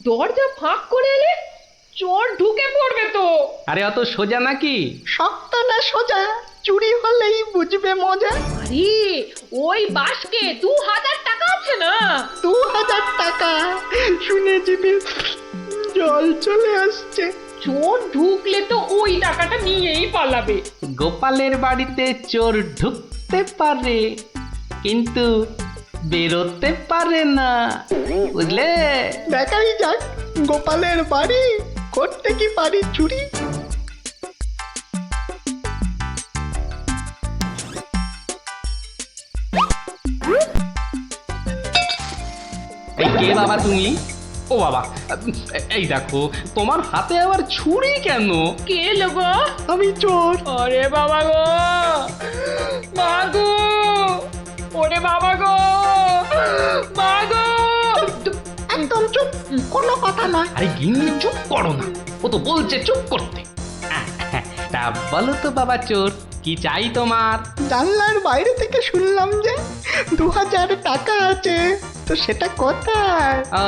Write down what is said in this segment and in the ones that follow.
দরজা ফাঁক করে এলে চোর ঢুকে পড়বে তো। আরে অত সোজা নাকি? শক্ত না সোজা, চুরি হলেই বুঝবে মজা। আরে ওই বাসকে 2000 টাকা আছে না। 2000 টাকা শুনে জিভে জল চলে আসছে। চোর ঢুকলে তো ওই টাকাটা নিয়েই পালাবে। গোপালের বাড়িতে চোর ঢুকতে পারে কিন্তু বেরোতে পারে না, বুঝলে? দেখাই যাক গোপালের বাড়ি করতে কি পারি চুরি। এই কে বাবা তুমি? ও বাবা, এই দেখো তোমার হাতে আবার ছুরি কেন? কে লোগো? আমি চোর। আরে বাবা গো, মা গো, ওরে বাবা গো, মা গো। একদম চুপ, কোনো কথা নয়। আরে গিন্নি চুপ করো না, ও তো বলছে চুপ করতে। তা বলো তো বাবা চোর, কি চাই তোমার? জানলার বাইরে থেকে শুনলাম যে 2000 টাকা আছে, তো সেটা কোথায়? ও,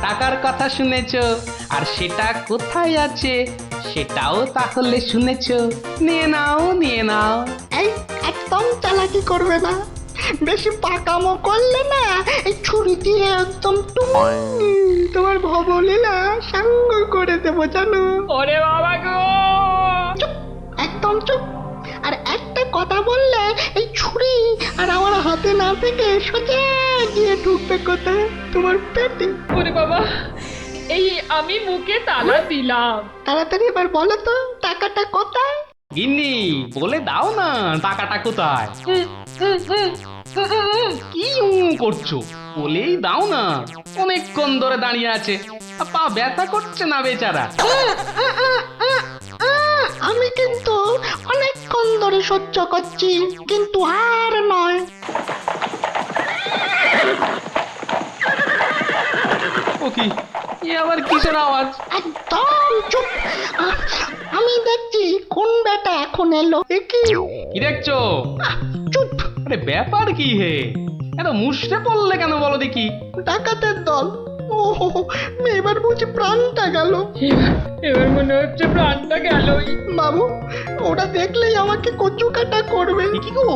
টাকার কথা শুনেছো, আর সেটা কোথায় আছে সেটাও তাহলে শুনেছো। নিয়ে নাও নিয়ে নাও। এই একদম চালাকি করবে না, বেশি পাকামো করলে না এই ছুরি দিয়ে একদম তোমার ভবলীলা সাঙ্গ করে দেবো জানো। ওরে বাবা গো। চুপ, একদম চুপ। আর একটা কথা বললে এই ছুরি আর আমার হাতে না থেকে সোজা গিয়ে ঢুকবে কোথায়? তোমার পেটে। ওরে বাবা, এই আমি মুখে তালা দিলাম। তাড়াতাড়ি এবার বলো তো টাকাটা কোথায়? গিন্নি বলে দাও না টাকাটা কোথায়। কি করছো, বলেই দাও না। অনেকক্ষণ ধরে দাঁড়িয়ে আছে, পা ব্যথা করছে না বেচারা। আমি কিন্তু অনেকক্ষণ ধরে সহ্য করছি, কিন্তু আর নয়। ও কি, এ আবার কিসের আওয়াজ? একদম চুপ। আমি দেখছি কোন বেটা এখন এলো। এ কি? কি দেখছো? চুপ। আরে ব্যাপার কি হে, এত মুষড়ে পড়লে কেন বলো দেখি? ডাকাতের দল। ও এবার বুঝি প্রাণটা গেল। এবার মনে হচ্ছে প্রাণটা গেলই। বাবু, ওরা দেখলেই আমাকে কচু কাটা করবে। এ কি গো,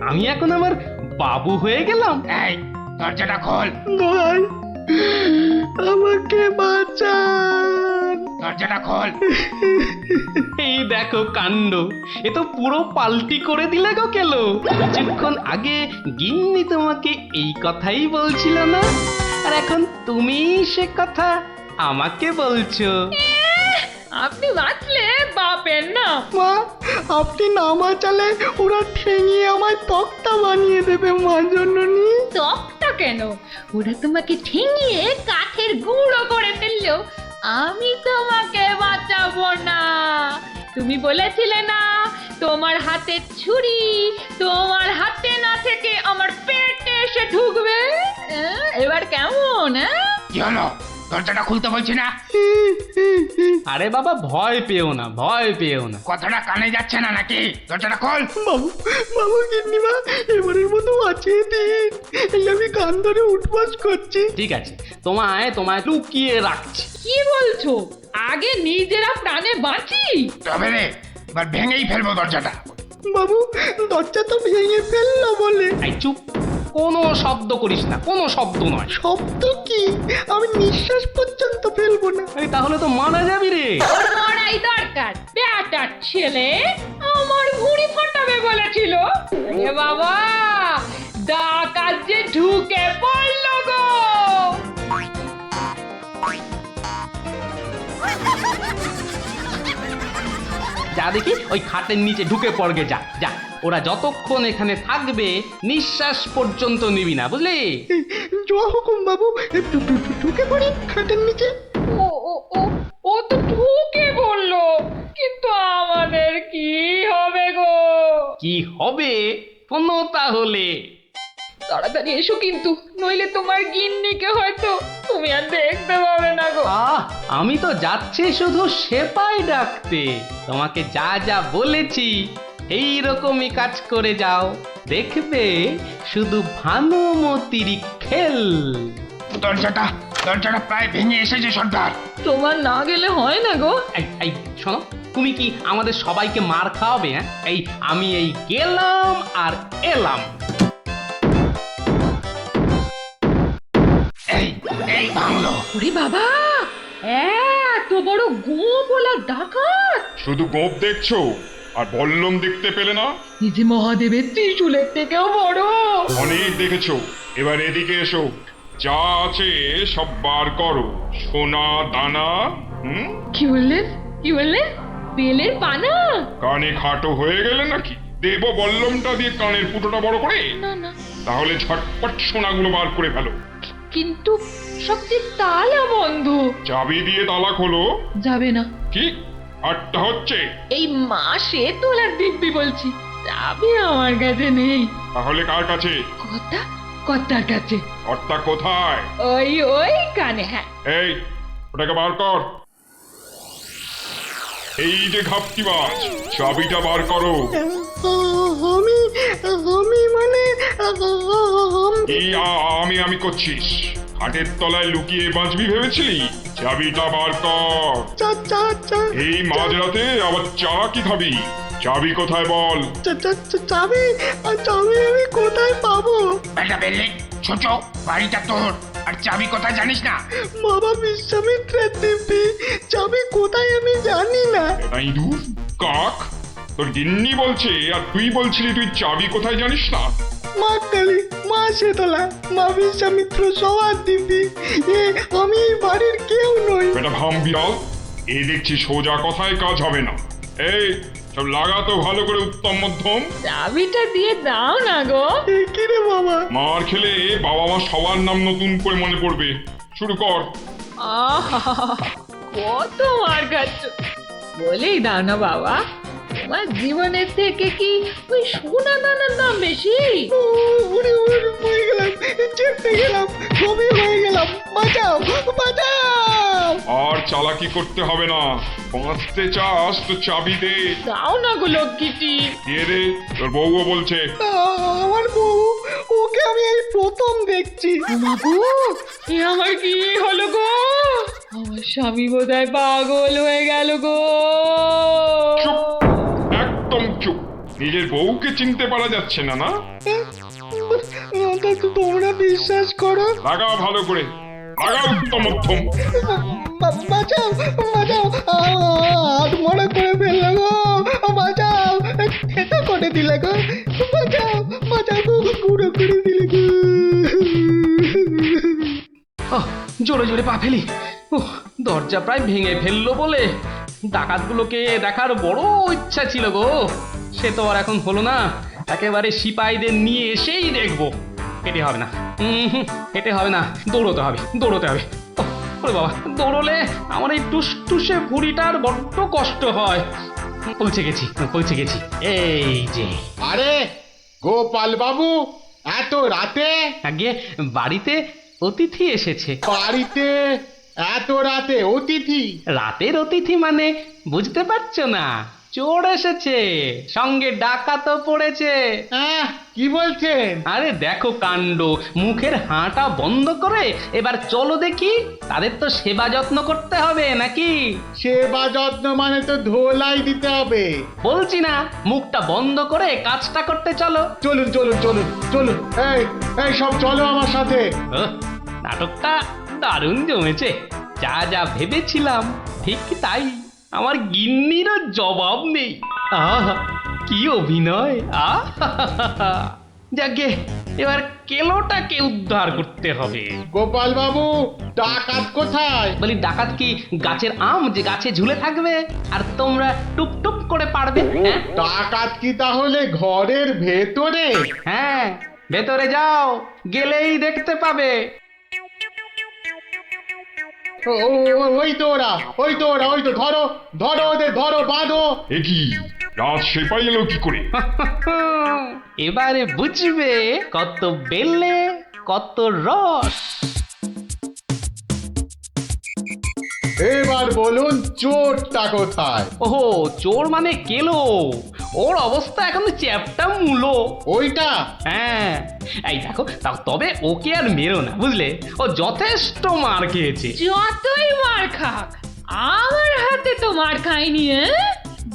আমি এখন আমার বাবু হয়ে গেলাম? এই দরজাটা খোল, ভাই আমাকে বাঁচান। দরজাটা খোল। এই দেখো কাণ্ড, এ তো পুরো পাল্টি করে দিলে গো কেলো। কিছুক্ষণ আগে গিন্নি তোমাকে এই কথাই বলছিল না, আর এখন তুমি সে কথা আমাকে বলছো। আপনি বাঁচলে বাপের না। মা, আপনি না বাঁচালে ওরা ঠেঙিয়ে আমায় তক্তা বানিয়ে দেবে মা জননী। তকটা কেন, ওরা তোমাকে ঠেঙিয়ে কাঠের গুঁড়ো করে ফেললো। আমি তোমাকে বাঁচাবো না। তুমি বলেছিলে না তোমার হাতে ছুরি তোমার হাতে না থেকে আমার পেটে এসে ঢুকবে। এবার কেমন? কি হলো, দরজাটা খুলতে বলছি না? আরে বাবা ভয় পেও না, ভয় পেও না, কথাটা কানে যাচ্ছে না নাকি? দরজাটা খোল। বাবু, বাবু গিন্নিমা এবারের মতো বাঁচিয়ে দিন। এই আমি গান ধরে উঠবাস করছি। ঠিক আছে, তোমায় তোমায় লুকিয়ে রাখছি। কি বলছো? আগে নিজেরা প্রাণে বাঁচি। তবে রে, এবার ভেঙেই ফেলবো দরজাটা। বাবু, দরজা তো ভেঙে ফেললো বলে। এই চুপ, কোনো শব্দ করিস না, কোনো শব্দ নয়। শব্দ কি? আমি নিঃশ্বাস পর্যন্ত ফেলবো না। এই তাহলে তো মারা যাবি রে। ওর মরাই দরকার। বেটার ছেলে আমার ভুঁড়ি ফাটাবে বলেছিল। এ বাবা, ডাকাত যে ঢুকে পড়লো গো। যা দেখি ওই খাটের নিচে ঢুকে পড়গে, যা যা। ওরা যতক্ষণ এখানে থাকবে নিঃশ্বাস পর্যন্ত নিবি না, বুঝলি? জোয়া হুকুম বাবু, ঢুকে পড়ি খাটের নিচে। ও ও ও ও তো ঢুকে পড়লো, কিন্তু আমাদের কি হবে গো? কি হবে কোনো তাহলে? তাড়াতাড়ি এসো কিন্তু, নইলে তোমার গিন্নিকে হয়তো তুমি আর দেখতে পাবে না গো। আমি তো যাচ্ছি শুধু সেপাই ডাকতে। তোমাকে যা যা বলেছি এই রকমই কাজ করে যাও, দেখবে শুধু ভানুমতির খেল। দরজাটা দরজাটা প্রায় ভেঙে এসেছে সর্দার। তোমার না গেলে হয় না গো। এই শোনো, তুমি কি আমাদের সবাইকে মার খাওয়াবে? হ্যাঁ, আমি গেলাম আর এলাম। এই এই ভাঙলো। ওরে বাবা, এত বড় গোপলা ডাকাত! শুধু গোপ দেখছো আর বল্লম দেখতে পেলে না? এই যে মহাদেবের ত্রিশূলের থেকেও বড়। অনেক দেখেছো, এবার এদিকে এসো। যা আছে সব বার করো, সোনা দানা। কি বললেন? কি বললেন? বেলের পানা? কানে খাটো হয়ে গেলে নাকি? দেব বল্লমটা দিয়ে কানের ফুটোটা বড় করে? না না, তাহলে ঝটপট সোনাগুলো বার করে ফেলো। কিন্তু সব যে তালা বন্ধ। চাবি দিয়ে তালা খোলো। যাবে না। কি আটটা হচ্ছে? এই মাসে তোলার দিব্যি বলছি, যাবে আমার কাছে নেই। তাহলে কার কাছে? কথা কর্তার কাছে। কর্তা কোথায়? ওই ওই কানে। হ্যাঁ, এই ওটাকে বার কর। এই যে ঘাপটিবাজ, চাবিটা বার করো। আমি আমি মানে এই আমি করছিস? হাটের তলায় লুকিয়ে বাঁচবি ভেবেছিলি? চাবিটা বার কর। এই মাঝরাতে আবার চা কি খাবি? চাবি কোথায় বল? চাবি চাবি আমি কোথায় পাবো? বেটা বেললে ছোট, বাড়িটা তোর, আর চাবি কোথায় জানিস না? বাবা বিশ্বামিত্রের দিব্যি, চাবি কোথায় আমি জানি না। এটা ইঁদুর কাক তোর গিন্নি বলছে, আর তুই বলছিলি তুই চাবি কোথায় জানিস না? মা কালী, মা শীতলা, মা বিশ্বামিত্র সবার দিব্যি, আমি এই বাড়ির কেউ নই। এটা ভাম বিড়াল, এই দেখছি সোজা কথায় কাজ হবে না। এই সব লাগাতো ভালো করে উত্তম মধ্যম। চাবিটা দিয়ে দাও না গো। কি রে বাবা? মার খেলে বাবা মা সবার নাম নতুন করে মনে পড়বে। শুরু কর। আহা, কত মার খাচ্ছ! বলেই দাও না বাবা, তোমার জীবনের থেকে কি ওই সোনা দানার দাম বেশি? উড়ে উড়ে হয়ে গেলাম, চেপে গেলাম, ছবি হয়ে গেলাম। বাঁচাও, বাঁচাও! আর চালাকি করতে হবে না, বাঁচতে চাস তো চাবি দে। দাও না গো লক্ষ্মীটি। দিয়ে দে, তোর বউও বলছে। আমার বউ, ওকে আমি এই প্রথম দেখছি। বাবু, এ আমার কি হলো গো? আমার স্বামী বোধহয় পাগল হয়ে গেল গো। চুপ, একদম চুপ। নিজের বউকে চিনতে পারা যাচ্ছে না না? তোমরা বিশ্বাস করো? লাগা ভালো করে, লাগা উত্তম মধ্যম। বাঁচাও, বাঁচাও, হাত মরা করে ফেললো গো। বাঁচাও, খেতে করে দিলে গো। বাঁচাও, বাঁচাও গো, পুরো করে দিলে গো। জোরে জোরে পা ফেলি। দরজা প্রায় ভেঙে ফেললো বলে ডাকাতগুলোকে দেখার বড় ইচ্ছা ছিল গো। সে তো আর এখন হলো না। একেবারে সিপাহীদের নিয়ে এসেই দেখবো। হেঁটে হবে না, হেঁটে হবে না, দৌড়তে হবে, দৌড়তে হবে। ওরে বাবা, দৌড়লে আমার এই টুসটুসে ভুঁড়িটার বড্ড কষ্ট হয়। পৌঁছে গেছি, পৌঁছে গেছি। এই যে। আরে গোপাল বাবু, এত রাতে? আগে বাড়িতে অতিথি এসেছে। বাড়িতে এত রাতে অতিথি? রাতের অতিথি মানে বুঝতে পারছো না? চোর এসেছে, সঙ্গে ডাকাতও পড়েছে। কি বলছেন? আরে দেখো কাণ্ড, মুখের হাঁটা বন্ধ করে এবার চলো দেখি। তাদের তো সেবা যত্ন করতে হবে নাকি? সেবা যত্ন মানে তো ধোলাই দিতে হবে। বলছি না, মুখটা বন্ধ করে কাজটা করতে চলো। চলুন চলুন চলুন চলুন, এই এই সব চলো আমার সাথে। নাটকটা দারুণ জমেছে। যা যা ভেবেছিলাম ঠিক তাই। আমার গিন্নিরও জবাব নেই। আহা, কি অভিনয়! আহা, যাকে এবার কেলোটাকে উদ্ধার করতে হবে। গোপাল বাবু, ডাকাত কোথায়? বলি ডাকাত কি গাছের আম যে গাছে ঝুলে থাকবে আর তোমরা টুপ টুপ করে পারবে? হ্যাঁ ডাকাত কি তাহলে ঘরের ভেতরে? হ্যাঁ, ভেতরে যাও, গেলেই দেখতে পাবে। ওই তো ওরা, ওই তো ওরা, ওই তো, ধরো ধরো ওদের, ধরো, বাঁধো। এ কি, রাত সেপাই এলো কি করে? এবারে বুঝবে কত বেলে কত রস। এবার বলুন চোরটা কোথায়? ওহো, চোর মানে কেলো। ওর অবস্থা এখন চ্যাপটা মূলো। ওইটা? হ্যাঁ, এই দেখো তবে ওকে আর মেরো না, বুঝলে? ও যথেষ্ট মার খেয়েছে। যতই মার খাক, আমার হাতে তো মার খায়নি,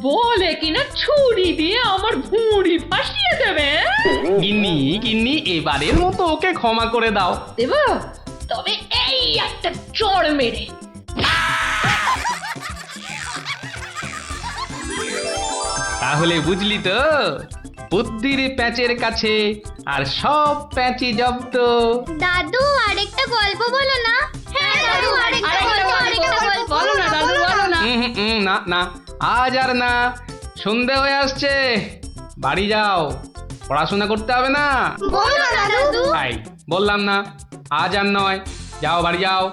বলে কিনা ছুরি দিয়ে আমার ভুঁড়ি ফাঁসিয়ে দেবে। গিন্নি গিন্নি, এবারের মতো ওকে ক্ষমা করে দাও। দেব, তবে এই একটা চড় মেরে। তাহলে বুঝলি তো, বুদ্ধির প্যাঁচের কাছে আর সব প্যাঁচি জব্দ। দাদু আরেকটা গল্প বলো না। হ্যাঁ দাদু আরেকটা গল্প বলো না দাদু, বলো না। না না, আজ আর না, সন্ধে হয়ে আসছে, বাড়ি যাও, পড়াশোনা করতে হবে না। বলো না দাদু। তাই বললাম না, আজ আর নয়, যাও বাড়ি যাও,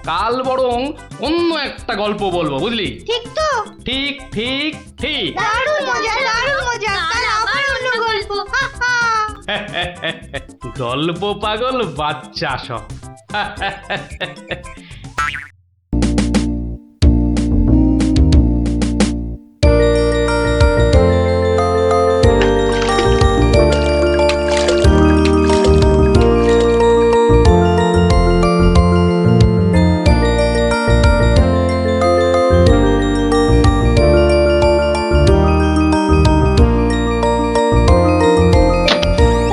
কাল বরং অন্য একটা গল্প বলবো, বুঝলি? ঠিক তো? ঠিক ঠিক ঠিক। দারুণ মজা, দারুণ মজা। কাল আবার অন্য গল্প। হা হা। গল্প পাগল বাচ্চা সব।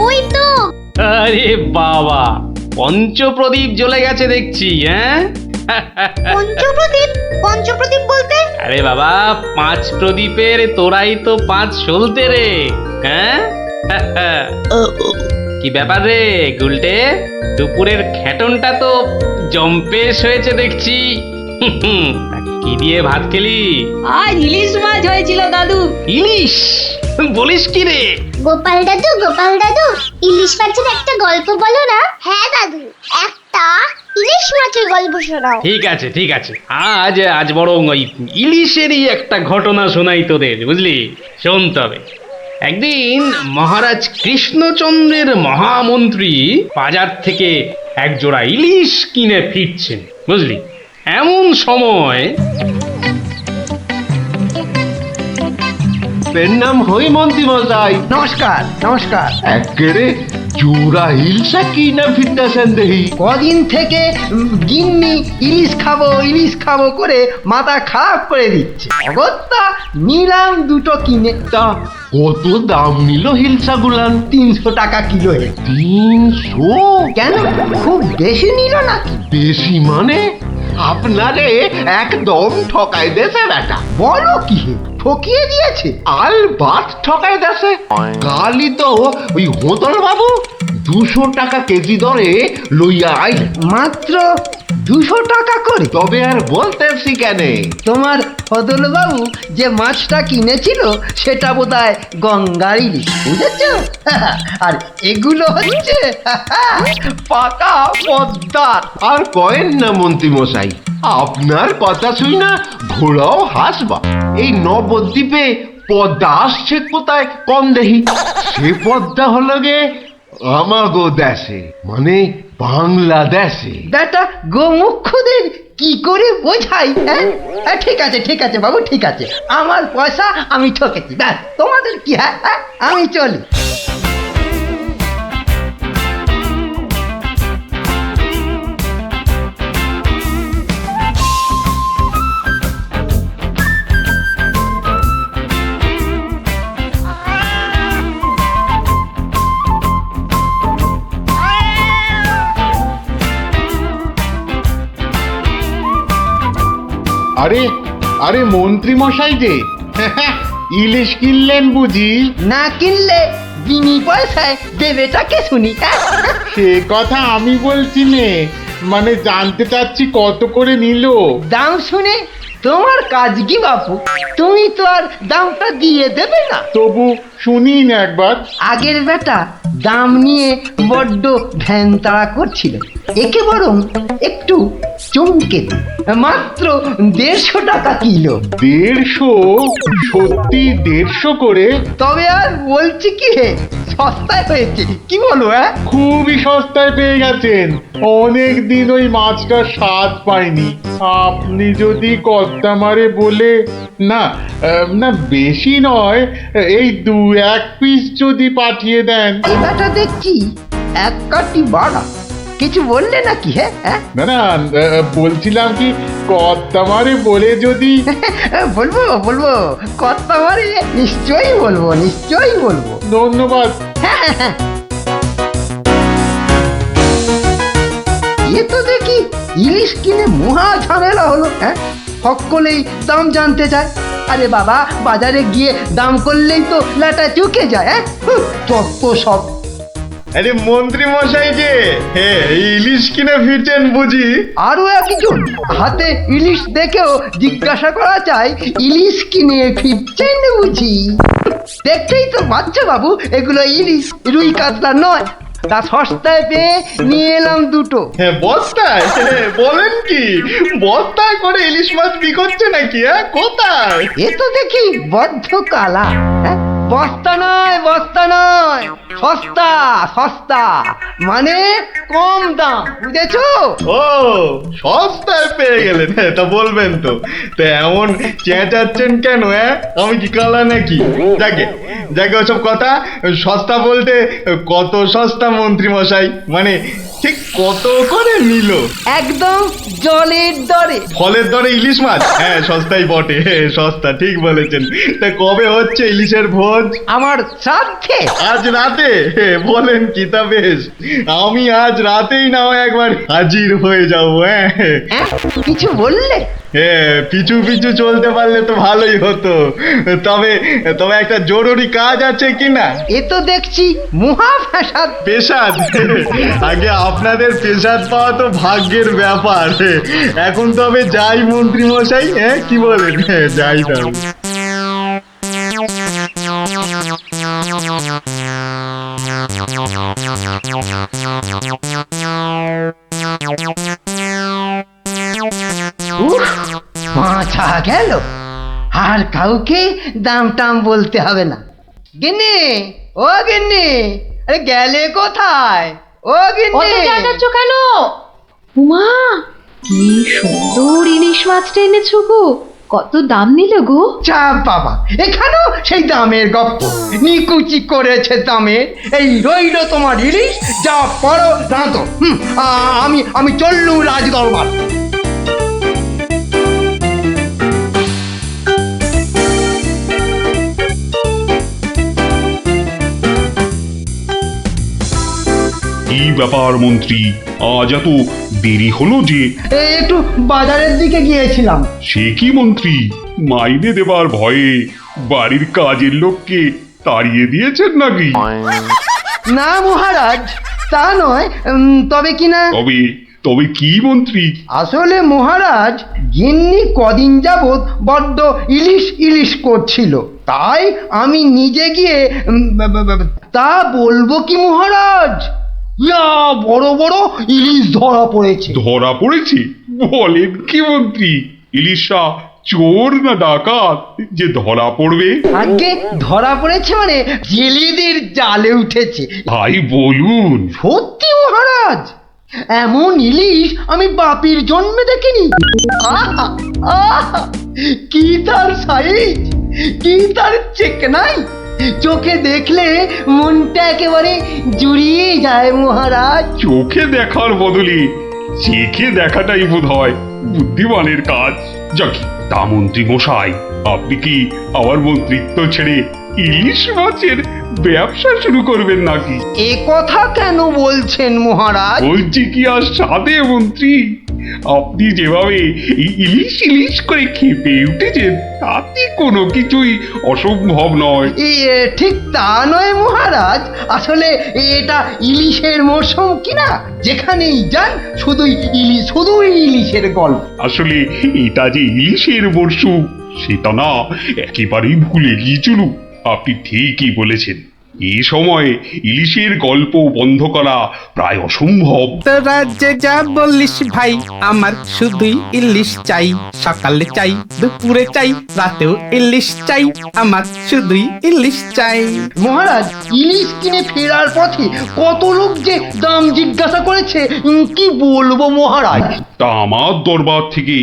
ওই তো। আরে বাবা, পঞ্চপ্রদীপ জ্বলে গেছে দেখছি, হ্যাঁ? পঞ্চপ্রদীপ? পঞ্চপ্রদীপ বলতে? আরে বাবা, 5 প্রদীপের তোরাই তো 5 সলতে রে, হ্যাঁ? কি ব্যাপার রে গুলটে, দুপুরের খেটনটা তো জম্পেশ হয়েছে দেখছি। তা কি দিয়ে ভাত খেলি? আজ ইলিশ মাছ হয়েছিল দাদু। ইলিশ? বলিস কি রে? গোপাল দাদু, গোপাল দাদু, ইলিশ মাছের একটা গল্প বলো না। হ্যাঁ দাদু, একটা ইলিশ মাছের গল্প শোনাও। ঠিক আছে ঠিক আছে, আজ বরং ওই ইলিশেরই একটা ঘটনা শোনাই তোদের, বুঝলি? শোন তবে। একদিন মহারাজ কৃষ্ণচন্দ্রের মহামন্ত্রী বাজার থেকে একজোড়া ইলিশ কিনে ফিরছেন, বুঝলি? এমন সময় নাম হই মন্ত্রী মশাই। নমস্কার নমস্কার। একেরে জোড়া হিলসা কি না ফিরতেছেন দেখি। কদিন থেকে গিন্নি ইলিশ খাবো করে মাথা খারাপ করে দিচ্ছে। অগত্যা নিলাম দুটো কিনে। তা কত দাম নিল হিলসা গুলান? 300 টাকা কিলো। 300? কেন, খুব বেশি নিল নাকি? বেশি মানে? আপনারে একদম ঠকাই দেছে বেটা। বলো কি হে, ঠকিয়ে দিয়েছে? আল বাত ঠকাই দেছে। কালই তো ওই হোতল বাবু 200 টাকা কেজি দরে লইয়া আইলে। মাত্র 200 টাকা করে? তবে আর বলতেছি কেন, তোমার ফদল বাবু যে মাছটা কিনেছিল সেটা বোধহয় গঙ্গার ইলিশ, বুঝেছ? আর এগুলো হচ্ছে পাকা পদ্মার। আর কয়েন না মন্ত্রী মশাই, আপনার কথা শুই না ঘোড়াও হাসবা। এই নবদ্বীপে পদ্মা আসছে কোথায় কম দেখি। সে পদ্মা হলো গে আমাগো দেশে, মানে বাংলাদেশে। বেটা গোমুখদের কি করে বোঝাই? ঠিক আছে বাবু, ঠিক আছে, আমার পয়সা আমি ঠকেছি, ব্যাস, তোমাদের কি? হ্যাঁ, আমি চলি। আরে আরে মন্ত্রী মশাই যে ইলিশ কিনলেন বুঝি? না কিনলে বিনি পয়সায় দেবেটাকে শুনি। সে কথা আমি বলছি নে, মানে জানতে চাচ্ছি কত করে নিল। দাম শুনে তোমার কাজ কি বাপু? তুমি তো আর দামটা দিয়ে দেবে না। তবু শুনি না একবার। আগের বেটা দাম নিয়ে বড্ড ভ্যান তাড়া করছিল, একে বরং একটু চমকে দিই। মাত্র 150 টাকা কিলো। 150? সত্যি 150 করে? তবে আর বলছি কি হে, সস্তায় হয়েছে, কি বলো? খুবই সস্তায় পেয়ে গেছেন। অনেক দিন ওই মাছটার স্বাদ পাইনি। আপনি যদি কর্তা মারে বলে না, না বেশি নয়, এই 2-1 পিস যদি পাঠিয়ে দেন। এবারটা দেখছি এক কাটি বাড়া। কিছু বললে নাকি? হ্যাঁ না না, বলছিলাম কি কর্তামারে বলে যদি বলবো বলবো, কথা মারি নিশ্চয়ই বলবো, নিশ্চয়ই বলবো। ধন্যবাদ। এ তো দেখি ইলিশ কিনে মহা ঝামেলা হলো। হ্যাঁ, সকলেই দাম জানতে চায়। আরে বাবা, বাজারে গিয়ে দাম করলেই তো লাটা চুকে যায়। হ্যাঁ, যত সব। আরে মন্ত্রী মশাই যে ইলিশ কিনে ফিরছেন বুঝি? আরো একজন হাতে ইলিশ দেখেও জিজ্ঞাসা করা চাই, ইলিশ কিনে ফিরছেন বুঝি? দেখতেই তো বাচ্চা বাবু, এগুলো ইলিশ, রুই কাতলা নয়। তা সস্তায় পেয়ে নিয়ে এলাম দুটো। হ্যাঁ, বস্তায়? বলেন কি, বস্তায় করে ইলিশ মাছ বিকোচ্ছে নাকি? কোথায়? এ তো দেখি বদ্ধ কালা। হ্যাঁ, বস্তা নয়, বস্তা নয়, সস্তা সস্তা, মানে কম দাম, বুঝেছো? ও, সস্তায় পেয়ে গেলেন? তা বলবেন তো। তা এমন চেঁচাচ্ছেন কেন? আমি কি কালা নাকি? যাকে যাকে ওসব কথা। সস্তা বলতে কত সস্তা মন্ত্রী মশাই? মানে ঠিক কত করে নিল? একদম জলের দরে। ফলের দরে ইলিশ মাছ? হ্যাঁ, সস্তাই বটে, সস্তা, ঠিক বলেছেন। তা কবে হচ্ছে ইলিশের ভোজ? আমার শ্রাদ্ধে। আজ রাতে? বলেন কি? তা বেশ, আমি আজ রাতেই না হয় একবার হাজির হয়ে যাবো। হ্যাঁ, কিছু বললে? পিছু পিছু চলতে পারলে তো ভালোই হতো। তবে তবে একটা জরুরি কাজ আছে কি না? এ তো দেখছি মহা ফ্যাসাদ। পেশাদ? আগে আপনাদের পেশাদ পাওয়া তো ভাগ্যের ব্যাপার। এখন তবে যাই মন্ত্রী মশাই, কি বলেন? যাই তবে। মাছা গেল, আর কাউকে দাম টাম বলতে হবে না। গিন্নি, ও গিন্নি, আরে গেলে কোথায়? ও গিন্নি, চেঁচাচ্ছ কেন? উমা, কি সুন্দর ইলিশ মাছটা এনেছো গো! কত দাম নিল গো? চাপ বাবা, এখানেও সেই দামের গপ্প। নিকুচি করেছে দামে। এই রইল তোমার ইলিশ, যা পড়ো রাঁধো। আমি চললুম রাজ দরবার। কি ব্যাপার মন্ত্রী, আজ এত দেরি হলো যে? একটু বাজারের দিকে গিয়েছিলাম। সে কি মন্ত্রী, মাইনে দেবার ভয়ে বাড়ির কাজের লোককে তাড়িয়ে দিয়েছেন নাকি? না মহারাজ, তা নয়। তবে কি না, তবে তবে কি মন্ত্রী? আসলে মহারাজ, গিন্নি কদিন যাবৎ বড্ড ইলিশ ইলিশ করছিল, তাই আমি নিজে গিয়ে তা বলবো কি মহারাজ, ইয়া বড় বড় ইলিশ ধরা পড়েছে। ধরা পড়েছে? বলেন কি মন্ত্রী? ইলিশা চোর না ডাকাত যে ধরা পড়বে? আগে ধরা পড়েছে মানে জেলেদের জালে উঠেছে। ভাই বলুন। সত্যি মহারাজ, এমন ইলিশ আমি বাপির জন্মে দেখিনি। আহা, আহা, কি তার সাইজ, কি তার চেকনাই, চোখে দেখলে মনটা একেবারে জুড়িয়ে যায় মহারাজ। চোখে দেখার বদলে চেখে দেখাটাই বোধ হয় বুদ্ধিমানের কাজ। যাকি, তা মন্ত্রী মশাই, আপনি কি আমার মন্ত্রিত্ব ছেড়ে ইলিশ মাছের ব্যবসা শুরু করবেন নাকি? এ কথা কেন বলছেন মহারাজ? বলছি কি আর সাধে মন্ত্রী, আপনি যেভাবে এই ইলিশ ইলিশ করে খেপে উঠেছেন, তাতে কোনো কিছুই অসম্ভব নয়। ঠিক তা নয় মহারাজ, আসলে এটা ইলিশের মরশুম কিনা, যেখানেই যান শুধুই ইলিশ, শুধুই ইলিশের গল্প। আসলে এটা যে ইলিশের মরশুম সেটা না একেবারেই ভুলে গিয়েছিল। আপনি ঠিকই বলেছেন, এই সময়ে ইলিশের গল্প বন্ধ করা প্রায় অসম্ভব। তো রাজ্যে যা বললিস ভাই, আমার শুধুই ইলিশ চাই। সকালে চাই, দুপুরে চাই, রাতেও ইলিশ চাই। আমার শুধুই ইলিশ চাই। মহারাজ, ইলিশ কিনে ফেরার পথে কত লোক যে দাম জিজ্ঞাসা করেছে, কি বলবো মহারাজ। তা আমার দরবার থেকে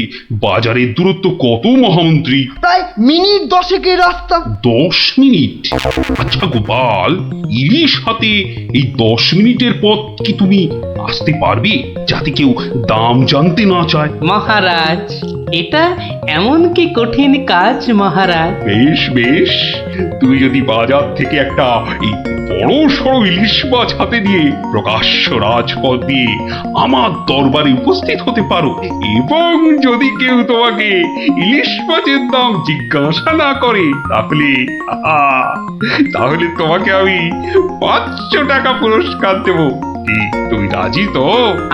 বাজারের দূরত্ব কত মহামন্ত্রী? প্রায় মিনিট 10 রাস্তা। 10 মিনিট? আচ্ছা গোপাল, গোপাল, ইলিশ হাতে এই 10 মিনিটের পথ কি তুমি আসতে পারবে, যাতে কেউ দাম জানতে না চায়? মহারাজ, এটা এমন কি কঠিন কাজ মহারাজ? বেশ বেশ, তুমি যদি বাজার থেকে একটা এই বড় সড়ো ইলিশ মাছ হাতে দিয়ে প্রকাশ্য রাজপথ দিয়ে আমার দরবারে উপস্থিত হতে পারো, এবং যদি কেউ তোমাকে ইলিশ মাছের দাম জিজ্ঞাসা না করে, তাহলে তাহলে তোমাকে আমি 500 টাকা পুরস্কার দেব। কি তুমি রাজি তো?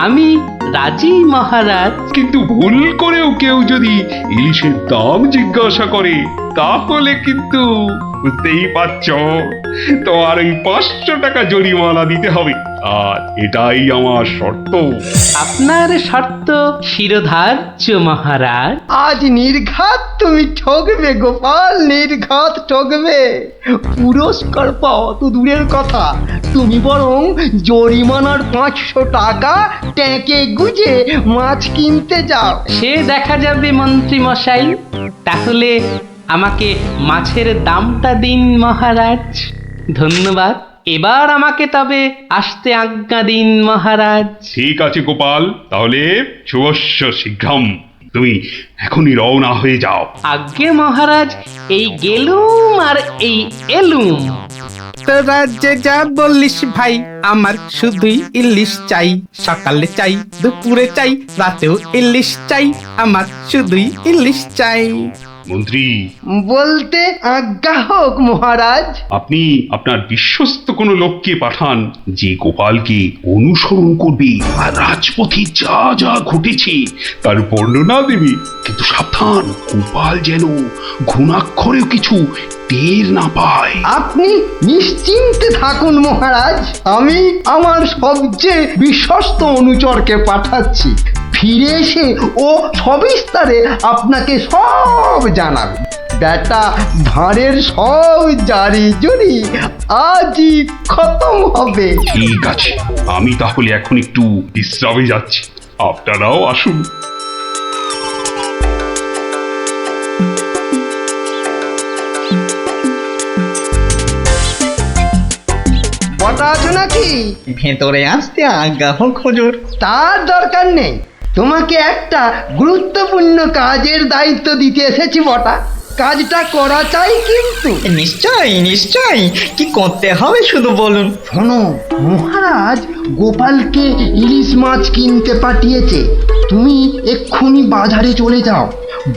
আমি রাজি মহারাজ। কিন্তু ভুল করেও কেউ যদি ইলিশের দাম জিজ্ঞাসা করে, তাহলে কিন্তু বুঝতেই পারছ, তোমার ওই 500 টাকা জরিমানা দিতে হবে। আর এটাই আমার শর্ত। আপনার শর্ত শিরোধার্য মহারাজ। আজ নির্ঘাত তুমি ঠকবে গোপাল, নির্ঘাত ঠকবে। পুরস্কার পাওয়া তো দূরের কথা, তুমি বরং জরিমানার 500 টাকা ট্যাঁকে গুজে মাছ কিনতে যাও। সে দেখা যাবে মন্ত্রী মশাই। তাহলে আমাকে মাছের দামটা দিন মহারাজ। ধন্যবাদ। এবার আমাকে তবে আসতে আজ্ঞা দিন মহারাজ। ঠিক আছে গোপাল, তাহলে শুভস্য শীঘ্রম। তুমি এখনই রওনা হয়ে যাও। আজ্ঞে মহারাজ, এই গেলুম আর এই এলুম। তোরা যে যা বললিস ভাই, আমার শুধুই ইলিশ চাই। সকালে চাই, দুপুরে চাই, রাতেও ইলিশ চাই। আমার শুধুই ইলিশ চাই। মন্ত্রী, বলতে আজ্ঞা হোক মহারাজ। আপনি আপনার বিশ্বস্ত কোনো লোককে পাঠান, যে গোপালকে অনুসরণ করবে আর রাজপথে যা যা ঘটেছে তার বর্ণনা দেবে। কিন্তু সাবধান, গোপাল যেন ঘুণাক্ষরেও কিছু টের না পায়। আপনি নিশ্চিন্তে থাকুন মহারাজ, আমি আমার সবচেয়ে বিশ্বস্ত অনুচরকে পাঠাচ্ছি। ফিরে এসে ও সবিস্তারে আপনাকে সব জানাবে। বেটা ভাঁড়ের সব জারি জুরি আজই খতম হবে। ঠিক আছে, আমি তাহলে এখন একটু বিশ্রামে যাচ্ছি, আপনারাও আসুন। বটা আছো নাকি? ভেতরে আসতে আজ্ঞা হোক হুজুর। তার দরকার নেই, তোমাকে একটা গুরুত্বপূর্ণ কাজের দায়িত্ব দিতে এসেছি বটা। কাজটা করা চাই কিন্তু। নিশ্চয়ই নিশ্চয়ই, কি করতে হবে শুধু বলুন। শোনো, মহারাজ গোপালকে ইলিশ মাছ কিনতে পাঠিয়েছে। তুমি এক্ষুনি বাজারে চলে যাও।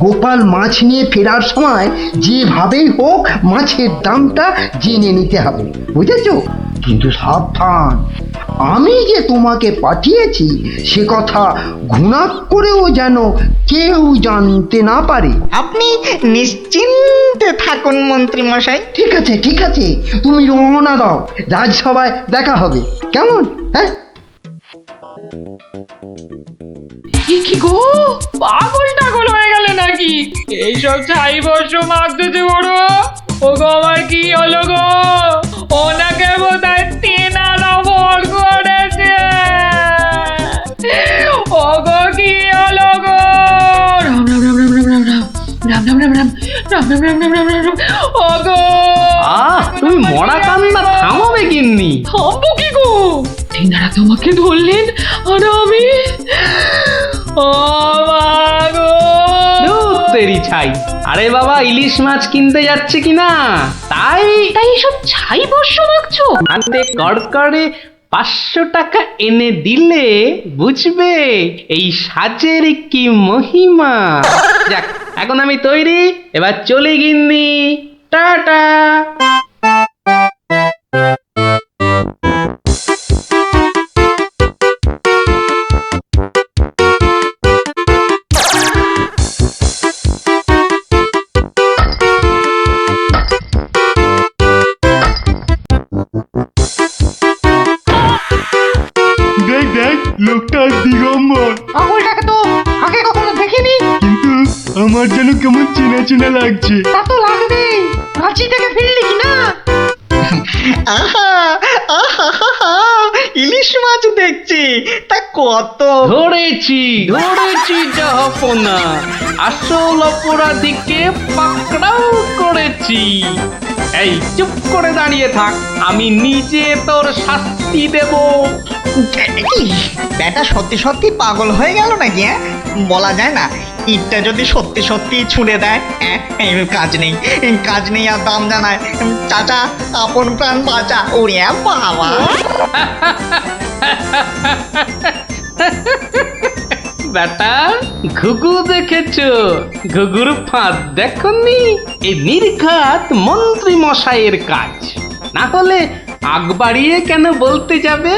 গোপাল মাছ নিয়ে ফেরার সময় যেভাবেই হোক মাছের দামটা জেনে নিতে হবে, বুঝেছো? কিন্তু সাবধান, আমি যে তোমাকে পাঠিয়েছি সে কথা ঘুণাক্ষরেও যেন কেউ জানতে না পারে। আপনি নিশ্চিন্তে থাকুন মন্ত্রী মশাই। ঠিক আছে ঠিক আছে, তুমি রওনা দাও, রাজসভায় দেখা হবে, কেমন? হ্যাঁ, কি গো, পাগল টাগল হয়ে গেলে নাকি? এইসব ছাই বর্ষ মাখতেছে বড়। ও গো, আমার কি হলো গো? ওনাকে বোধহয় তেনারা ভর করেছে। ও গো, কি হলো গো? রাম রাম রাম রাম রাম রাম রাম রাম রাম রাম রাম রাম রাম রাম রাম রাম। ও গো, তুমি মরা কান্না থামাবে গিন্নি? থামবো কি গো? তেনারা তোমাকে ধরলেন আর আমি তেরি ছাই। আরে বাবা, ইলিশ মাছ কিনতে যাচ্ছে কিনা, তাই তাই সব ছাই বর্ষ মাখছো? হাতে কড়কড়ে 500 টাকা এনে দিলে বুঝবে এই সাজের কি মহিমা। যাক, এখন আমি তৈরি, এবার চলি গিন্নি। টাটা। দেখ দেখ, লোকটা দিগম্বর। পাগলটাকে তো আগে কখনো দেখিনি। কিন্তু আমার যেন কেমন চেনা চেনা লাগছে। তা তো লাগবেই, রাঁচি থেকে ফিরলি কি না? আহা আহা, ইলিশ মাছ দেখছি, তা কত? ধরেছি জাহাপনা, আসল অপরাধীকে পাকড়াও করেছি। এই চুপ করে দাঁড়িয়ে থাক, আমি নিজে তোর শাস্তি দেব। কি ব্যাটা সত্যি সত্যি পাগল হয়ে গেল নাকি? বলা যায় না, ইটটা যদি সত্যি সত্যি ছুঁড়ে দেয়। এই কাজ নেই আর দাম জানায়। চাচা, আপন প্রাণ বাঁচা। ওরে বাবা! বেটা, ঘুঘু দেখেছো? ঘুঘুর ফাঁদ দেখনি? এই নির্ঘাত মন্ত্রী মশাইয়ের কাজ। না হলে আগ বাড়িয়ে কেন বলতে যাবে?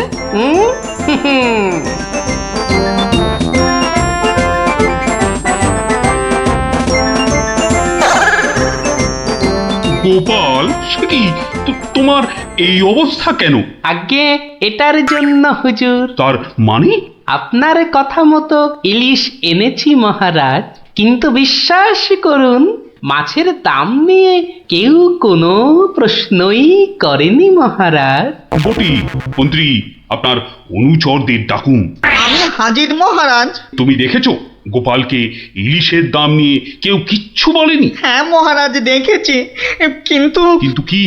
গোপাল, সে কি তোমার এই অবস্থা কেন? আগে এটার জন্য হুজুর। তার মানে? আপনার কথা মতো ইলিশ এনেছি মহারাজ, কিন্তু বিশ্বাস করুন মাছের দাম নিয়ে কেউ কোনো প্রশ্নই করেনি মহারাজ। বটি, মন্ত্রী, আপনার অনুচরদের ডাকুন। আমি হাজির মহারাজ। তুমি দেখেছো গোপালকে ইলিশের দাম নিয়ে কেউ কিচ্ছু বলেনি? হ্যাঁ মহারাজ, দেখেছি। কিন্তু কিন্তু কি?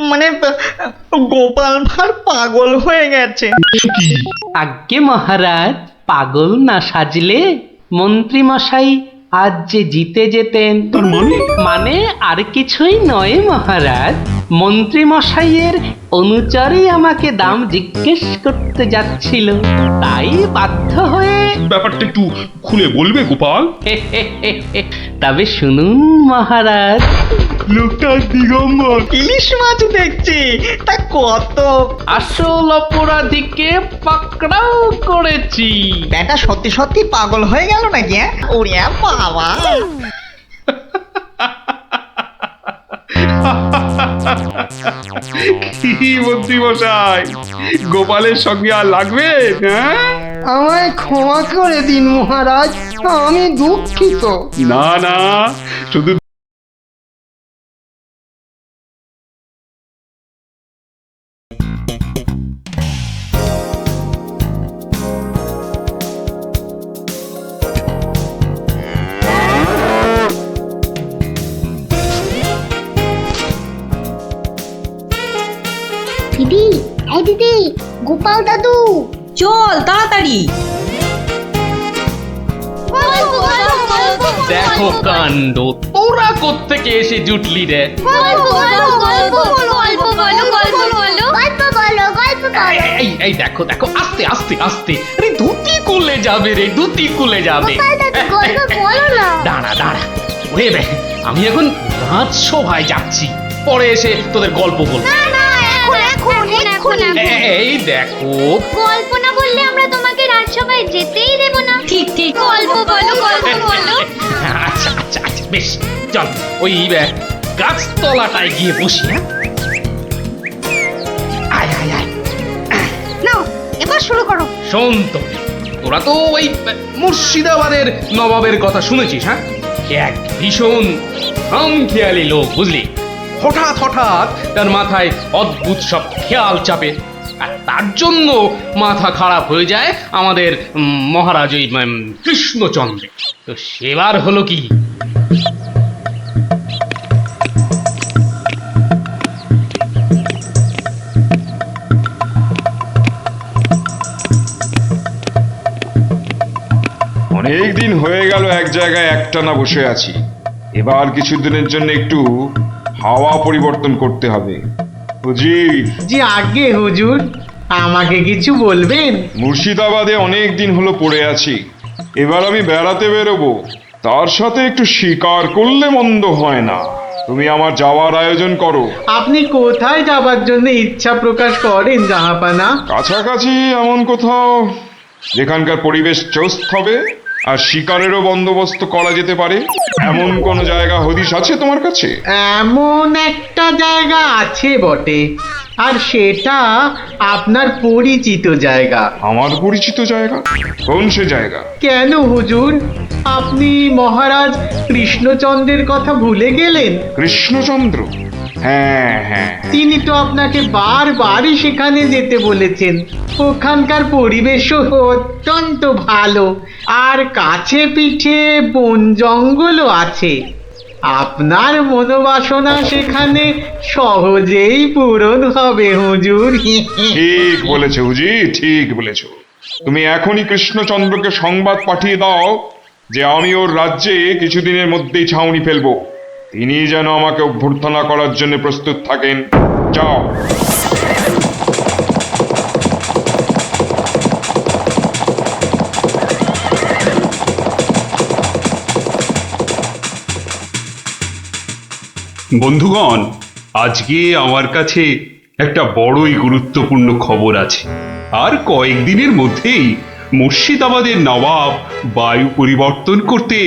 মানে গোপাল ভাঁড় পাগল হয়ে গেছে। সে কি? আজ্ঞে মহারাজ, পাগল না সাজলে মন্ত্রী মশাই আজ যে জিতে যেতেন। তার মানে? মানে আর কিছুই নয় মহারাজ, মন্ত্রী মশাইয়ের অনুচরই আমাকে দাম জিজ্ঞেস করতে যাচ্ছিল, তাই বাধ্য হয়ে। ব্যাপারটা একটু খুলে বলবে গোপাল? তবে শুনুন মহারাজ। লোকটা দিগম্বর। ইলিশ মাছ দেখছি, তা কত? আসল অপরাধীকে পাকড়াও করেছি। ব্যাটা সত্যি সত্যি পাগল হয়ে গেল নাকি? ওরে বাবা! কি মন্ত্রী মশাই, গোপালের সঙ্গে আর লাগবে? হ্যাঁ, আমায় ক্ষমা করে দিন মহারাজ, আমি দুঃখিত। না না, শুধু দিদি, এই দিদি, গোপাল দাদু, চল তাড়াতাড়ি। গল্প, গল্প, গল্প, দেখো কাণ্ড, তোরা কোত্থেকে এসে জুটলি রে? গল্প, গল্প, গল্প, গল্প বলো, গল্প বলো, গল্প বলো, গল্প বলো। এই দেখো দেখো, আস্তে আস্তে আস্তে। আরে ধুতি খুলে যাবে রে, ধুতি খুলে যাবে। গোপাল দাদু, গল্প বলো না। দাঁড়া দাঁড়া, ওরে বে, আমি এখন রাজসভায় যাচ্ছি, পরে এসে তোদের গল্প বলবো। না না, এখন। এই দেখো, গল্প না বললে আমরা তোমাকে রাজসভায় যেতেই দেব না। ঠিক ঠিক। গল্প বলো, গল্প বলো। আচ্ছা আচ্ছা আচ্ছা, বেশ, চল ওই গাছতলাটায় গিয়ে বসি। হ্যাঁ, আয় আয় আয়। নাও, এবার শুরু করো। শোন তো, তোরা তো ওই মুর্শিদাবাদের নবাবের কথা শুনেছিস? হ্যাঁ, এক ভীষণ খামখেয়ালি লোক, বুঝলি। হঠাৎ হঠাৎ তার মাথায় অদ্ভুত সব খেয়াল চাপে, আর তার জন্য মাথা খারাপ হয়ে যায় আমাদের মহারাজ ওই কৃষ্ণচন্দ্র। তো সেবার হলো কি, অনেক দিন হয়ে গেল এক জায়গায় একটানা বসে আছি। এবার কিছুদিনের জন্য একটু হাওয়া পরিবর্তন করতে হবে। হুজির, জি আগে হুজুর, আমাকে কিছু বলবেন? মুর্শিদাবাদে অনেক দিন হলো পড়ে আছি, এবার আমি বেড়াতে বেরোবো, তার সাথে একটু শিকার করলে মন্দ হয় না। তুমি আমার যাওয়ার আয়োজন করো। আপনি কোথায় যাবার জন্য ইচ্ছা প্রকাশ করেন জাহাপানা? কাছাকাছি এমন কোথাও যেখানকার পরিবেশ চৌস্ত হবে আর শিকারেরও বন্দোবস্ত করা যেতে পারে, এমন কোন জায়গা হদিশ আছে তোমার কাছে? এমন একটা জায়গা আছে বটে, আর সেটা আপনার পরিচিত জায়গা। আমার পরিচিত জায়গা? কোন সে জায়গা? কেন হুজুর, আপনি মহারাজ কৃষ্ণচন্দ্রের কথা ভুলে গেলেন? কৃষ্ণচন্দ্র? হ্যাঁ হ্যাঁ, তিনি তো আপনাকে বারবারই সেখানে যেতে বলেছেন। ওখানকার পরিবেশও অত্যন্ত ভালো, আর কাছে পিঠে বন জঙ্গলও আছে। আপনার মনোবাসনা সেখানে সহজেই পূরণ হবে হুজুর। ঠিক বলেছো হুজি, ঠিক বলেছো। তুমি এখনই কৃষ্ণচন্দ্রকে সংবাদ পাঠিয়ে দাও যে আমি ওর রাজ্যে কিছুদিনের মধ্যেই ছাউনি ফেলবো। তিনি যেন আমাকে অভ্যর্থনা করার জন্য প্রস্তুত থাকেন। যাও। বন্ধুগণ, আজকে আমার কাছে একটা বড়ই গুরুত্বপূর্ণ খবর আছে। আর কয়েকদিনের মধ্যেই মুর্শিদাবাদের নবাব বায়ু পরিবর্তন করতে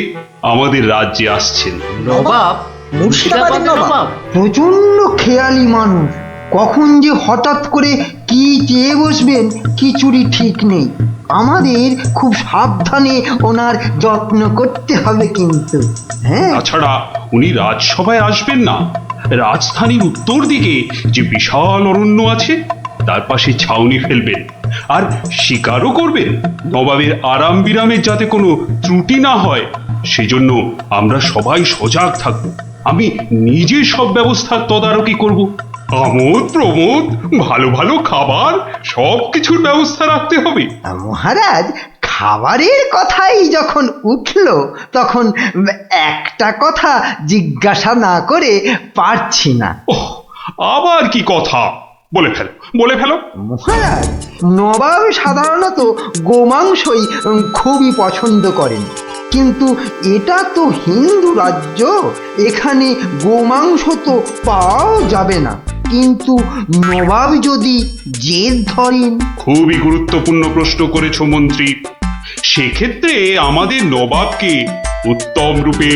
আমাদের রাজ্যে আসছেন। নবাব? মুর্শিদাবাদের নবাব? প্রচন্ড খেয়ালি মানুষ, কখন যে হঠাৎ করে কি চেয়ে বসবেন কিছুরই ঠিক নেই। আমাদের খুব সাবধানে ওনার যত্ন করতে হবে কিন্তু। হ্যাঁ, তাছাড়া উনি রাজসভায় আসবেন না, রাজধানীর উত্তর দিকে যে বিশাল অরণ্য আছে তার পাশে ছাউনি ফেলবেন আর শিকারও করবেন। নবাবের আরাম বিরামের যাতে কোনো ত্রুটি না হয় সেজন্য আমরা সবাই সজাগ থাকব। আমি নিজে সব ব্যবস্থার তদারকি করব। আমোদ প্রমোদ, ভালো ভালো খাবার, সব কিছুর ব্যবস্থা রাখতে হবে। মহারাজ, খাবারের কথাই যখন উঠলো তখন একটা কথা জিজ্ঞাসা না করে পারছি না। ওহ, আবার কি কথা? বলে ফেলো, বলে ফেলো। মহারাজ, নবাব সাধারণত গোমাংসই খুবই পছন্দ করেন, কিন্তু এটা তো হিন্দু রাজ্য, এখানে গোমাংস তো পাওয়াও যাবে না। কিন্তু নবাব যদি জেদ ধরেন। খুবই গুরুত্বপূর্ণ প্রশ্ন করেছো মন্ত্রী। সেক্ষেত্রে আমাদের নবাবকে উত্তম রূপে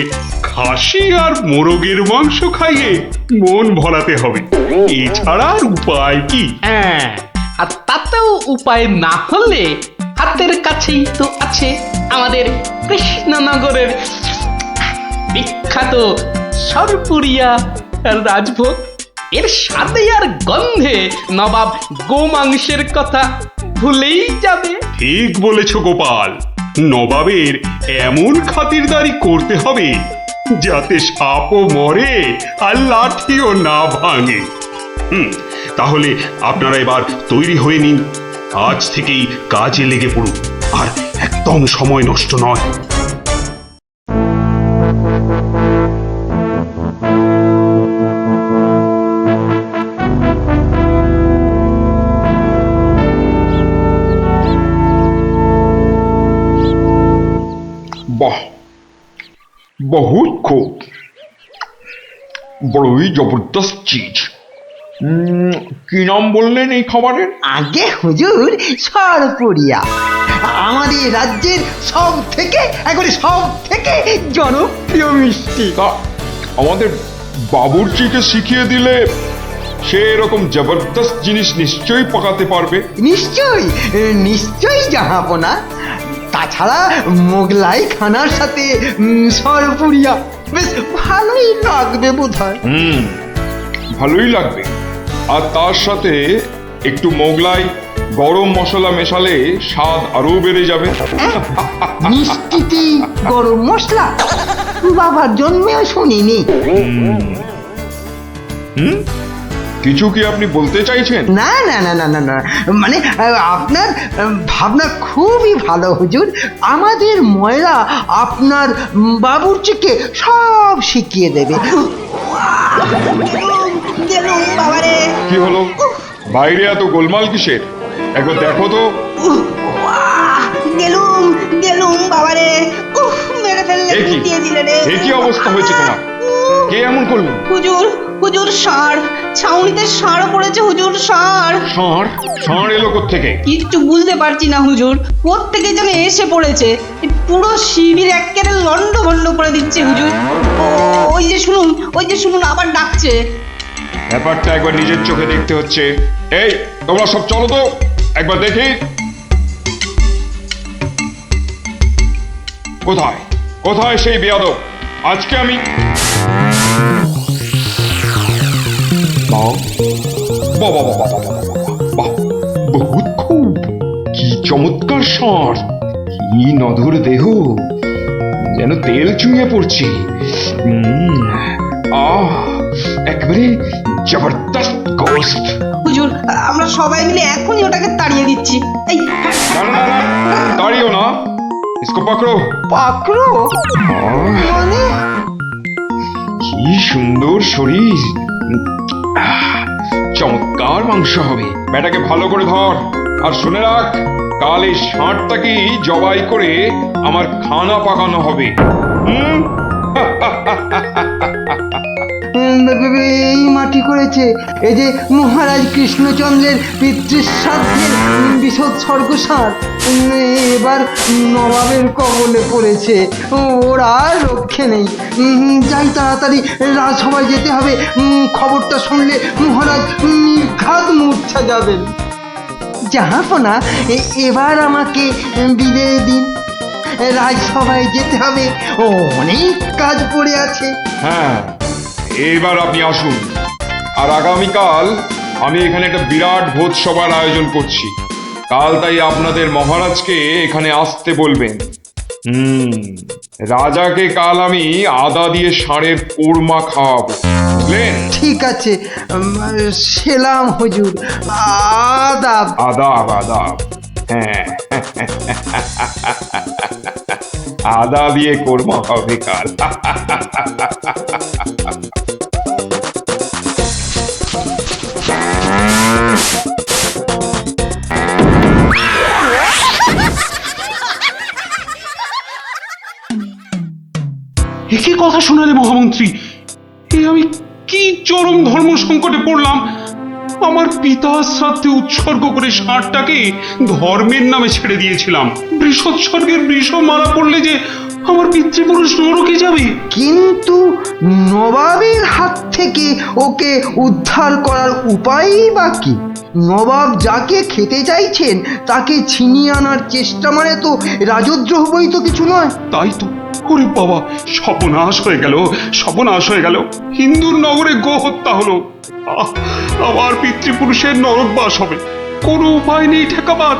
খাসি আর মোরগের মাংস খাইয়ে মন ভরাতে হবে। এছাড়া আর উপায় কি? হ্যাঁ, আর তাতেও উপায় না হলে হাতের কাছেই তো আছে আমাদের কৃষ্ণনগরের বিখ্যাত সরপুরিয়া রাজভোগ। এর স্বাদে আর গন্ধে নবাব গোমাংসের কথা ভুলেই যাবে। ঠিক বলেছো গোপাল, নবাবের এমন খাতিরদারি করতে হবে যাতে সাপও মরে আর লাঠিও না ভাঙে। তাহলে আপনারা এবার তৈরি হয়ে নিন, আজ থেকেই কাজে লেগে পড়ুন, আর একদম সময় নষ্ট নয়। বাহ, বহুত খুব, বড়ই জবরদস্ত চিজ। কি নাম বললেন এই খাবারের? আগে হুজুর, সরপুরিয়া আমাদের রাজ্যের সব থেকে জনপ্রিয় মিষ্টি। তা আমাদের বাবুর্চিকে শিখিয়ে দিলে সে এরকম জবরদস্ত জিনিস নিশ্চয়ই পাকাতে পারবে। নিশ্চয়ই জাহাপনা। তাছাড়া মোগলাই খানার সাথে সরপুরিয়া বেশ ভালোই লাগবে বোধহয়। ভালোই লাগবে। আর তার সাথে একটু মোগলাই গরম মশলা মেশালে স্বাদ আরো বেড়ে যাবে। মিষ্টিতে গরম মশলা? বাবার জন্মেও শুনিনি। কিছু কি আপনি বলতে চাইছেন? না না না না না না, মানে আপনার ভাবনা খুবই ভালো হুজুর। আমাদের ময়রা আপনার বাবুর্চিকে সব শিখিয়ে দেবে। কি হলো? বাইরে এত গোলমাল কিসের? একবার দেখো তো। এ কি অবস্থা হয়েছে তোমার? কে এমন করলো? হুজুর ষাঁড়, ছাউনিতে ষাঁড় পড়েছে হুজুর, ষাঁড়। ষাঁড় এলো কোত্থেকে? কিচ্ছু বুঝতে পারছি না হুজুর, কোত্থেকে যেন এসে পড়েছে, পুরো শিবির একেবারে লন্ডভন্ড করে দিচ্ছে হুজুর। ওই যে শুনুন আবার ডাকছে। ব্যাপারটা একবার নিজের চোখে দেখতে হচ্ছে। এই তোমরা সব চলো তো, একবার দেখি। কোথায় কোথায় সেই বেয়াদব? আজকে আমি বহুত খুব, কি চমৎকার ষাঁড়, কি নধর দেহ, যেন তেল চুইয়ে পড়ছে। একেবারে জবরদস্ত গোস্ত। হুজুর আমরা সবাই মিলে এখনই ওটাকে তাড়িয়ে দিচ্ছি। এই না না না, দাঁড়িও না, ইসকো পাকড়ো। পাকড়ো মানে? কি সুন্দর শরীর, চমৎকার মাংস হবে। বেটাকে ভালো করে ধর, আর শুনে রাখ, কাল এই ষাঁড়টাকেই জবাই করে আমার খানা পাকানো হবে। এই মাটি করেছে, এই যে মহারাজ কৃষ্ণচন্দ্রের পিতৃশ্রাদ্ধের বিসর্গ সার এবার নবাবের কবলে পড়েছে, ওর আর রক্ষে নেই। যাই তাড়াতাড়ি রাজসভায় যেতে হবে, খবরটা শুনলে মহারাজ নির্ঘাত মূর্ছা যাবেন। জাহাপনা, এবার আমাকে বিদায় দিন, রাজসভায় যেতে হবে, অনেক কাজ পড়ে আছে। হ্যাঁ, এবার আপনি আসুন। আর আগামীকাল আমি এখানে একটা বিরাট ভোজ সভার আয়োজন করছি। কাল তাই আপনাদের মহারাজকে এখানে আসতে বলবেন। রাজাকে কাল আমি আদা দিয়ে ষাঁড়ের কোরমা খাওয়াবো, বুঝলেন? ঠিক আছে, সেলাম হুজুর, আদাব। আদাব আদাব, হ্যাঁ। আদা দিয়ে কোরমা হবে কাল। একই কথা শোনালে মহামন্ত্রী, এ আমি কি চরম ধর্ম সংকটে পড়লাম। আমার পিতা শ্রাদ্ধে উৎসর্গ করে ষাঁড়টাকে ধর্মের নামে ছেড়ে দিয়েছিলাম। বৃষোৎসর্গের বৃষ মারা পড়লে যে আমার পিতৃপুরুষ নরকে যাবে। কিন্তু নবাবের হাত থেকে ওকে উদ্ধার করার উপায়ই বা কি? নবাব যাকে খেতে চাইছেন তাকে ছিনিয়ে আনার চেষ্টা মানে তো রাজদ্রোহ বই তো কিছু নয়। তাই তো, ওরে বাবা, সর্বনাশ হয়ে গেল, সর্বনাশ হয়ে গেল। হিন্দুর নগরে গো হত্যা হলো, আমার পিতৃপুরুষের নরকবাস হবে। কোনো উপায় নেই ঠেকাবার।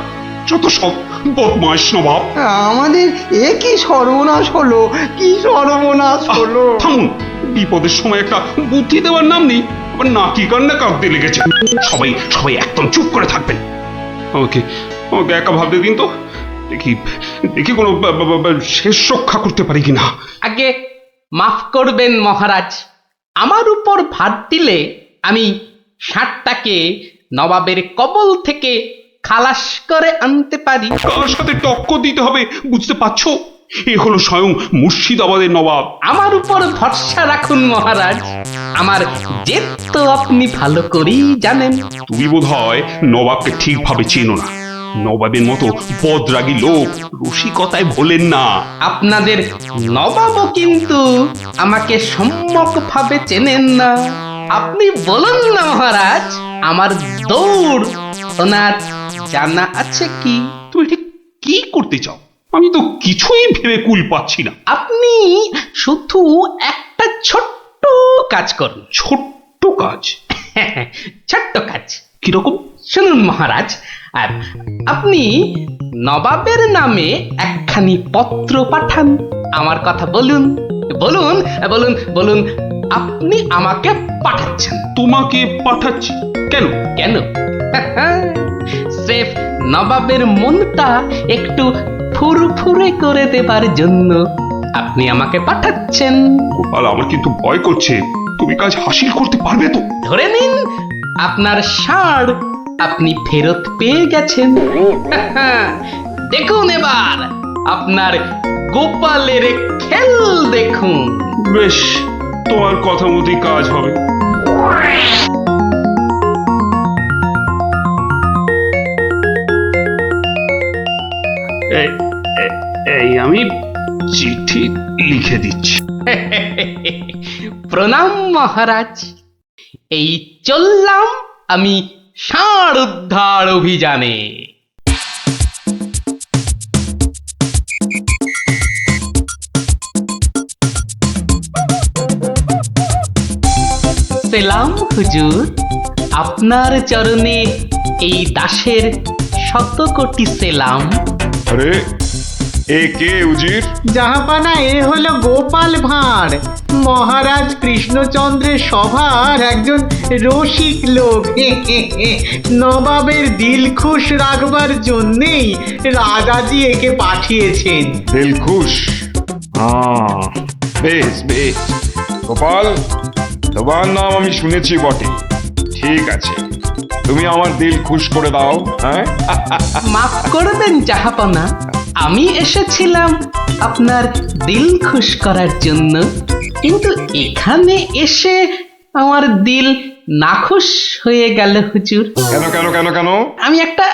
যত সব বদমাইশ নবাব। আমাদের এ কি সর্বনাশ হলো, কি সর্বনাশ হলো! থামুন, বিপদের সময় একটা বুদ্ধি দেওয়ার নাম নেই, আবার নাকি কান্না কাঁদতে লেগেছে। সবাই সবাই একদম চুপ করে থাকবেন। আমাকে আমাকে একা ভাবতে দিন তো, দেখি দেখি কোনো শেষ রক্ষা করতে পারি কিনা। আগে মাফ করবেন মহারাজ, আমার উপর ভার দিলে আমি ষাঁড়টাকে নবাবের কবল থেকে খালাস করে আনতে পারি। কার সাথে টক্কর দিতে হবে বুঝতে পারছো? এ হলো স্বয়ং মুর্শিদাবাদের নবাব। আমার উপর ভরসা রাখুন মহারাজ, আমার জেদ তো আপনি ভালো করেই জানেন। তুমি বোধহয় নবাবকে ঠিকভাবে চেনো না। নবাবের মতো বদরাগী লোক রসিকতায় ভোলেন না। আপনাদের নবাবও কিন্তু আমাকে সম্যক ভাবে চেনেন না। আপনি বলুন না মহারাজ, আমার দৌড় ওনার জানা আছে কি? তুমি ঠিক কি করতে চাও? আমি তো কিছুই ভেবে কুল পাচ্ছি না। আপনি শুধু একটা ছোট্ট কাজ করুন। ছোট্ট কাজ? ছোট্ট কাজ কিরকম? শুনুন মহারাজ, আর আপনি নবাবের নামে একখানি পত্র পাঠান। আমার কথা বলুন, বলুন বলুন বলুন, আপনি আমাকে পাঠাচ্ছেন। তোমাকে পাঠাচ্ছি? কেন কেন? স্রেফ নবাবের মনটা একটু ফুরফুরে করে দেবার জন্য আপনি আমাকে পাঠাচ্ছেন। গোপাল, আমার কিন্তু ভয় করছে। তুমি কাজ হাসিল করতে পারবে তো? ধরে নিন আপনার ষাঁড় আপনি ফেরত পেয়ে গেছেন। দেখুন এবার আপনার গোপালের খেল দেখুন। বেশ, তোমার কথা মতোই কাজ হবে। এই আমি চিঠি লিখে দিচ্ছি। প্রণাম মহারাজ, এই চললাম আমি ষাঁড় উদ্ধার অভিযানে। সেলাম হুজুর, আপনার চরণে এই দাসের শত কোটি সেলাম। আরে এ কে উজির? জাহাপানা, এ হলো গোপাল ভাঁড়, মহারাজ কৃষ্ণচন্দ্রের সভার একজন রসিক লোক। নবাবের দিল খুশ রাখবার জন্যেই রাজাজি একে পাঠিয়েছেন। দিলখুশ? বেশ বেশ। গোপাল, তোমার নাম আমি শুনেছি বটে। ঠিক আছে, তুমি আমার দিল খুশ করে দাও। হ্যাঁ, মাফ করবেন জাহাপনা, আমি এসেছিলাম আপনার দিল খুশ করার জন্য, কিন্তু এখানে এসে আমার দিল নাখুশ হয়ে গেল হুজুর। কেন কেন কেন কেন? আমি একটা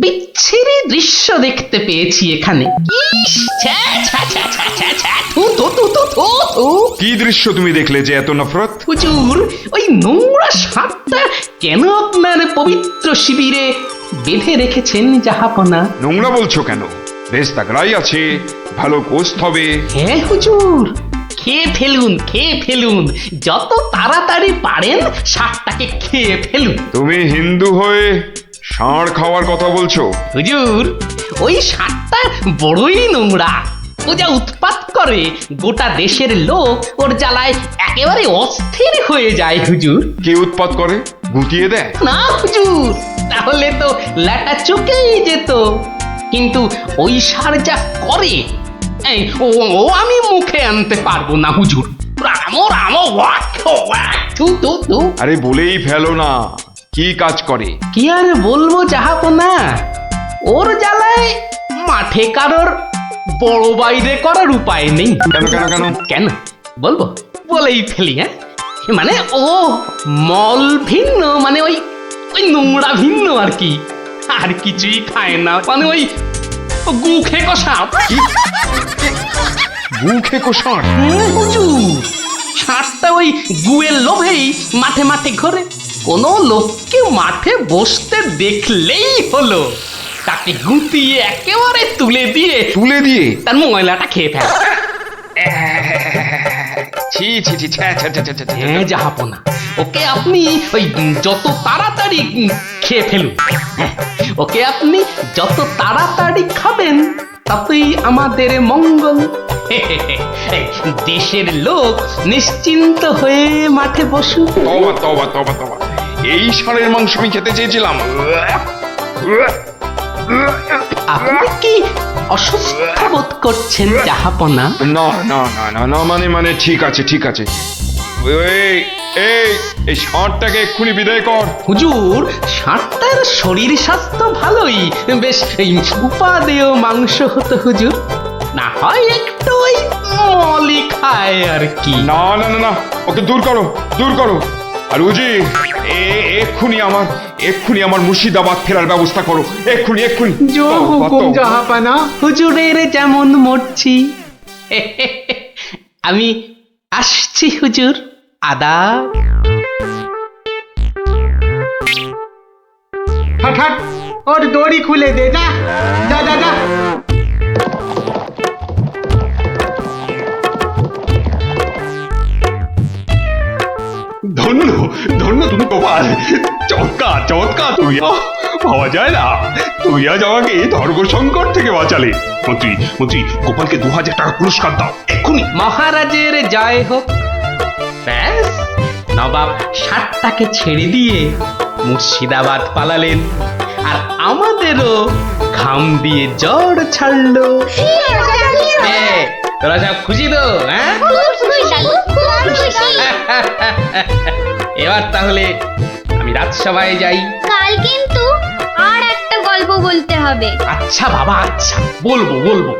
বিচ্ছিরি দৃশ্য দেখতে পেয়েছি এখানে। ইস, ছ্যা, ছ্যা, ছ্যা, ছ্যা, ছ্যা, ছ্যা, থু, থু, থু, থু, থু, থু। কি দৃশ্য তুমি দেখলে যে এত নফরত? হুজুর, ওই নোংরা সাপটা কেন আপনার পবিত্র শিবিরে বেঁধে রেখেছেন জাহাপনা? নোংরা বলছো কেন? বেশ তাগড়াই আছে, ভালো গোস্ত হবে। হ্যাঁ হুজুর, খেয়ে ফেলুন, খেয়ে ফেলুন, যত তাড়াতাড়ি পারেন সাপটাকে খেয়ে ফেলুন। তুমি হিন্দু হয়ে ষাঁড় খাওয়ার কথা বলছো? হুজুর, ওই সাপটা বড়ই নোংরা। ও যা উৎপাত করে, গোটা দেশের লোক ওর জ্বালায় একেবারে অস্থির হয়ে যায় হুজুর। কে উৎপাত করে? গুটিয়ে দেয়? না হুজুর, তাহলে তো ল্যাটা চুকেই যেত। কিন্তু ওই সার যা করে, এই ও আমি মুখে আনতে পারবো না হুজুর। রামো রামো ওয়াক ওয়াক, থু থু থু। আরে বলেই ফেলো না, কি কাজ করে? কি আর বলবো জাহাপনা, ওর জ্বালায় মাঠে কারোর বড় বাইরে করার উপায় নেই। কেন কেন কেন? কেন বলবো? বলেই ফেলি। হ্যাঁ, মানে ও মল ভিন্ন, মানে ওই ওই নোংরা ভিন্ন আর কি, আর কিছুই খায় না। মানে ওই গু খেকো সাপ। গু খেকো ষাঁড়? হুজুর, ষাঁড়টা ওই গুয়ের লোভেই মাঠে মাঠে ঘোরে। কোনো লোককে মাঠে বসতে দেখলেই হলো তাকে গুটিয়ে একেবারে তুলে দিয়ে তার ময়লাটা খেয়ে ফেলে। ছি ছি ছি, ছ্যা, ছ্যা, ছ্যা, ছ্যা, ছ্যা, ছ্যা। হ্যাঁ জাহাপনা, ওকে আপনি ওই যত তাড়াতাড়ি খেয়ে ফেলুন। হ্যাঁ, ওকে আপনি যত তাড়াতাড়ি খাবেন ততই আমাদের মঙ্গল। এই, দেশের লোক নিশ্চিন্ত হয়ে মাঠে বসুক। তবা তবা তবা তবা, এই ষাঁড়ের মাংস আমি খেতে চেয়েছিলাম। আপনি কি অসুস্থ বোধ করছেন জাহাপনা? না না না না না, মানে ঠিক আছে ঠিক আছে। এই এই এই ষাঁড়টাকে এক্ষুনি বিদায় কর। হুজুর, ষাঁড়টার শরীর স্বাস্থ্য ভালোই, বেশ এই উপাদেয় মাংস হতো হুজুর। না হয় একটু ওই মলি খায় আর কি। না না না না, ওকে দূর করো দূর করো। আর উজি, এক্ষুনি আমার মুর্শিদাবাদ ফেরার ব্যবস্থা করো, এক্ষুনি এক্ষুনি। জো হুকুম জাহাপানা। হুজুরের যেমন মরছি। আমি আসছি হুজুর, আদাব। হাট হাট, ওর দড়ি খুলে দে, যা যা যা যা। ধন্য ধন্য তুমি গোপাল, চমৎকার চমৎকার। তুই ভাবা যায় না, তুই আজ আমাকে ধর্ম সংকট থেকে বাঁচালে। মন্ত্রী মন্ত্রী, গোপালকে 2000 টাকা পুরস্কার দাও এক্ষুনি। মহারাজের জয় হোক। ব্যাস, নবাব ষাটটাকে ছেড়ে দিয়ে মুর্শিদাবাদ পালালেন, আর আমাদেরও ঘাম দিয়ে জ্বর ছাড়লো। তোরা সব খুশি তো? হ্যাঁ, এবার তাহলে আমি রাজসভায় যাই। কাল কিন্তু আর একটা গল্প বলতে হবে। আচ্ছা বাবা, আচ্ছা, বলবো বলবো।